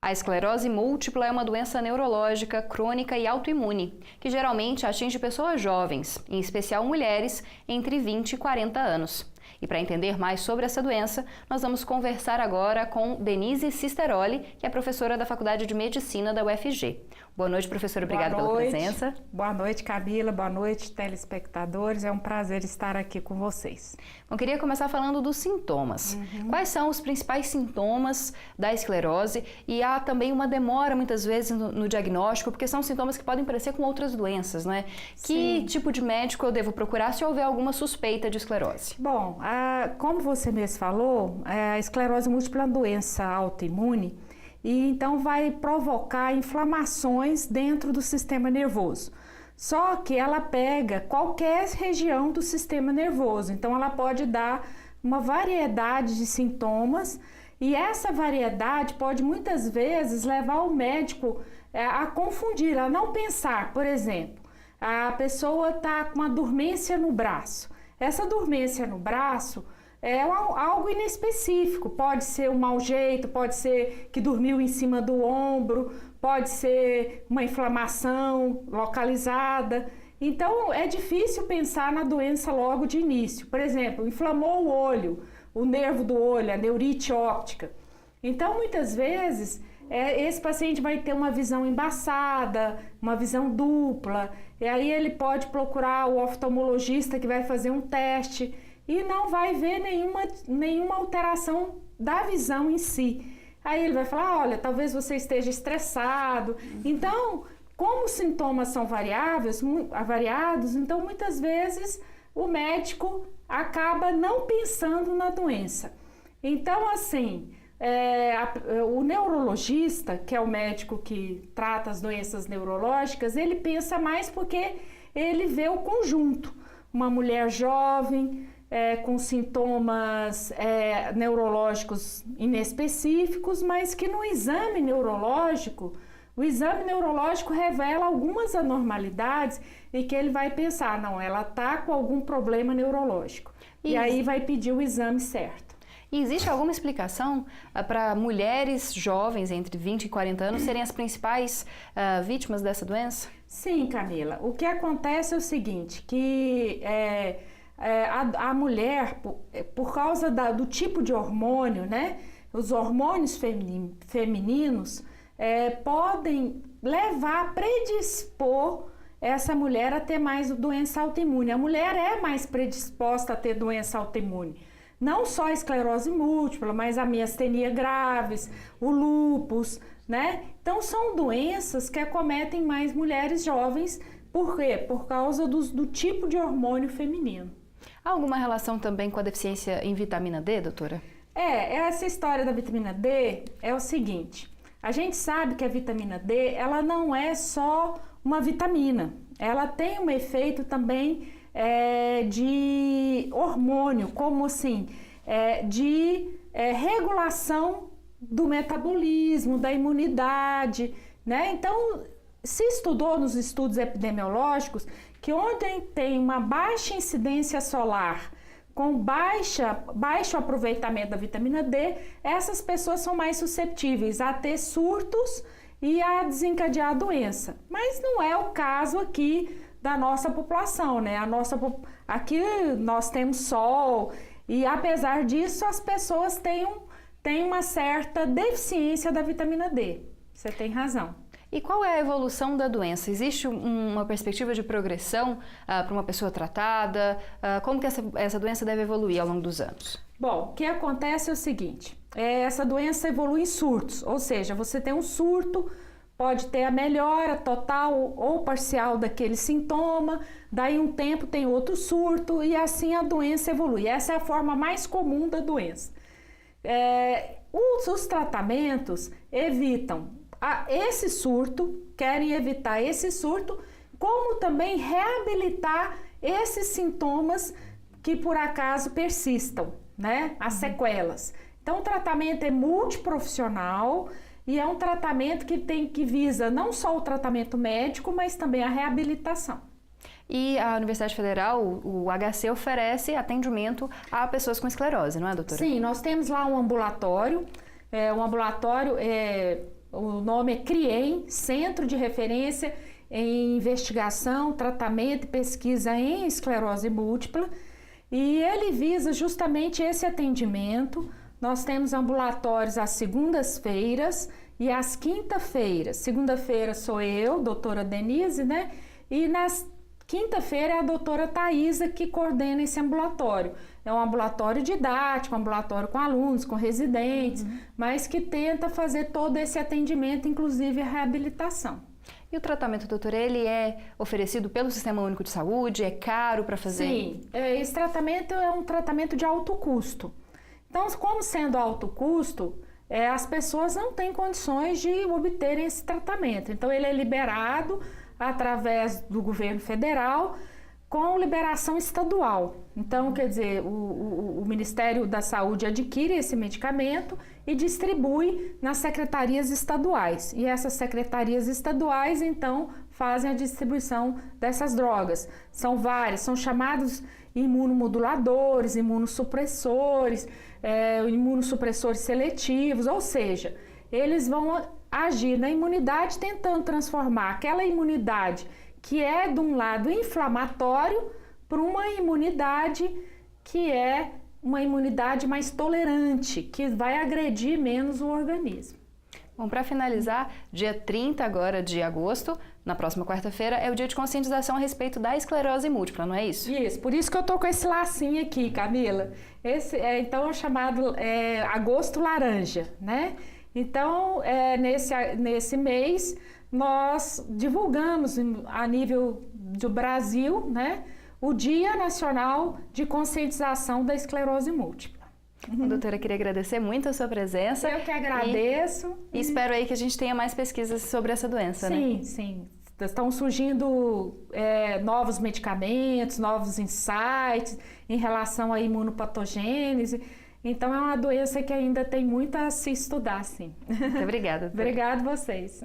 A esclerose múltipla é uma doença neurológica, crônica e autoimune, que geralmente atinge pessoas jovens, em especial mulheres, entre 20 e 40 anos. E para entender mais sobre essa doença, nós vamos conversar agora com Denise Cisteroli, que é professora da Faculdade de Medicina da UFG. Boa noite, professora. Obrigada pela presença. Boa noite, Camila. Boa noite, telespectadores. É um prazer estar aqui com vocês. Eu queria começar falando dos sintomas. Quais são os principais sintomas da esclerose? E há também uma demora, muitas vezes, no diagnóstico, porque são sintomas que podem parecer com outras doenças, não é? Que tipo de médico eu devo procurar se houver alguma suspeita de esclerose? Bom, como você mesmo falou, a esclerose múltipla é uma doença autoimune e então vai provocar inflamações dentro do sistema nervoso. Só que ela pega qualquer região do sistema nervoso, então ela pode dar uma variedade de sintomas e essa variedade pode muitas vezes levar o médico a confundir, a não pensar. Por exemplo, a pessoa está com uma dormência no braço. Essa dormência no braço é algo inespecífico, pode ser um mau jeito, pode ser que dormiu em cima do ombro, pode ser uma inflamação localizada. Então é difícil pensar na doença logo de início. Por exemplo, inflamou o olho, o nervo do olho, a neurite óptica. Então muitas vezes esse paciente vai ter uma visão embaçada, uma visão dupla, e aí ele pode procurar o oftalmologista que vai fazer um teste e não vai ver nenhuma alteração da visão em si. Aí ele vai falar, olha, talvez você esteja estressado. Então, como os sintomas são variados, então muitas vezes o médico acaba não pensando na doença. Então, assim, o neurologista, que é o médico que trata as doenças neurológicas, ele pensa mais porque ele vê o conjunto. Uma mulher jovem, com sintomas neurológicos inespecíficos, mas que no exame neurológico, o exame neurológico revela algumas anormalidades e que ele vai pensar, não, ela está com algum problema neurológico. E aí vai pedir o exame certo. E existe alguma explicação para mulheres jovens entre 20 e 40 anos serem as principais vítimas dessa doença? Sim, Camila. O que acontece é o seguinte, que a mulher, por causa do tipo de hormônio, né, os hormônios femininos podem predispor essa mulher a ter mais doença autoimune. A mulher é mais predisposta a ter doença autoimune. Não só a esclerose múltipla, mas a miastenia graves, o lúpus, né? Então são doenças que acometem mais mulheres jovens. Por quê? Por causa do tipo de hormônio feminino. Há alguma relação também com a deficiência em vitamina D, doutora? Essa história da vitamina D é o seguinte, a gente sabe que a vitamina D, ela não é só uma vitamina, ela tem um efeito também de hormônio, como assim, de regulação do metabolismo, da imunidade, né? Então, se estudou nos estudos epidemiológicos que onde tem uma baixa incidência solar, com baixo aproveitamento da vitamina D, essas pessoas são mais suscetíveis a ter surtos e a desencadear a doença. Mas não é o caso aqui da nossa população, né? Aqui nós temos sol e apesar disso as pessoas têm uma certa deficiência da vitamina D. Você tem razão. E qual é a evolução da doença? Existe uma perspectiva de progressão para uma pessoa tratada? Como que essa doença deve evoluir ao longo dos anos? Bom, o que acontece é o seguinte, essa doença evolui em surtos, ou seja, você tem um surto, pode ter a melhora total ou parcial daquele sintoma, daí um tempo tem outro surto e assim a doença evolui. Essa é a forma mais comum da doença. Os tratamentos evitam esse surto, querem evitar esse surto, como também reabilitar esses sintomas que por acaso persistam, né? As sequelas. Então o tratamento é multiprofissional e é um tratamento que visa não só o tratamento médico, mas também a reabilitação. E a Universidade Federal, o HC, oferece atendimento a pessoas com esclerose, não é, doutora? Sim, nós temos lá um ambulatório. O ambulatório o nome é CRIEM, Centro de Referência em Investigação, Tratamento e Pesquisa em Esclerose Múltipla, e ele visa justamente esse atendimento. Nós temos ambulatórios às segundas-feiras e às quinta-feiras. Segunda-feira sou eu, doutora Denise, né? E nas quinta-feira é a doutora Thaisa que coordena esse ambulatório. É um ambulatório didático, um ambulatório com alunos, com residentes, mas que tenta fazer todo esse atendimento, inclusive a reabilitação. E o tratamento, doutora, ele é oferecido pelo Sistema Único de Saúde? É caro para fazer? Sim, esse tratamento é um tratamento de alto custo. Então, como sendo alto custo, as pessoas não têm condições de obterem esse tratamento. Então, ele é liberado através do governo federal com liberação estadual. Então, quer dizer, o Ministério da Saúde adquire esse medicamento e distribui nas secretarias estaduais. E essas secretarias estaduais, então, fazem a distribuição dessas drogas. São várias, são chamados imunomoduladores, imunossupressores, imunossupressores seletivos, ou seja, eles vão agir na imunidade tentando transformar aquela imunidade que é de um lado inflamatório para uma imunidade que é uma imunidade mais tolerante, que vai agredir menos o organismo. Bom, para finalizar, dia 30 agora de agosto, na próxima quarta-feira, é o dia de conscientização a respeito da esclerose múltipla, não é isso? Isso, por isso que eu tô com esse lacinho aqui, Camila. Esse então é chamado agosto laranja, né? Então, nesse mês, nós divulgamos a nível do Brasil, né, o Dia Nacional de Conscientização da Esclerose Múltipla. Doutora, queria agradecer muito a sua presença. Eu que agradeço. E espero aí que a gente tenha mais pesquisas sobre essa doença, né? Sim, sim. Estão surgindo novos medicamentos, novos insights em relação à imunopatogênese. Então, é uma doença que ainda tem muito a se estudar, sim. Muito obrigada. Obrigada a vocês.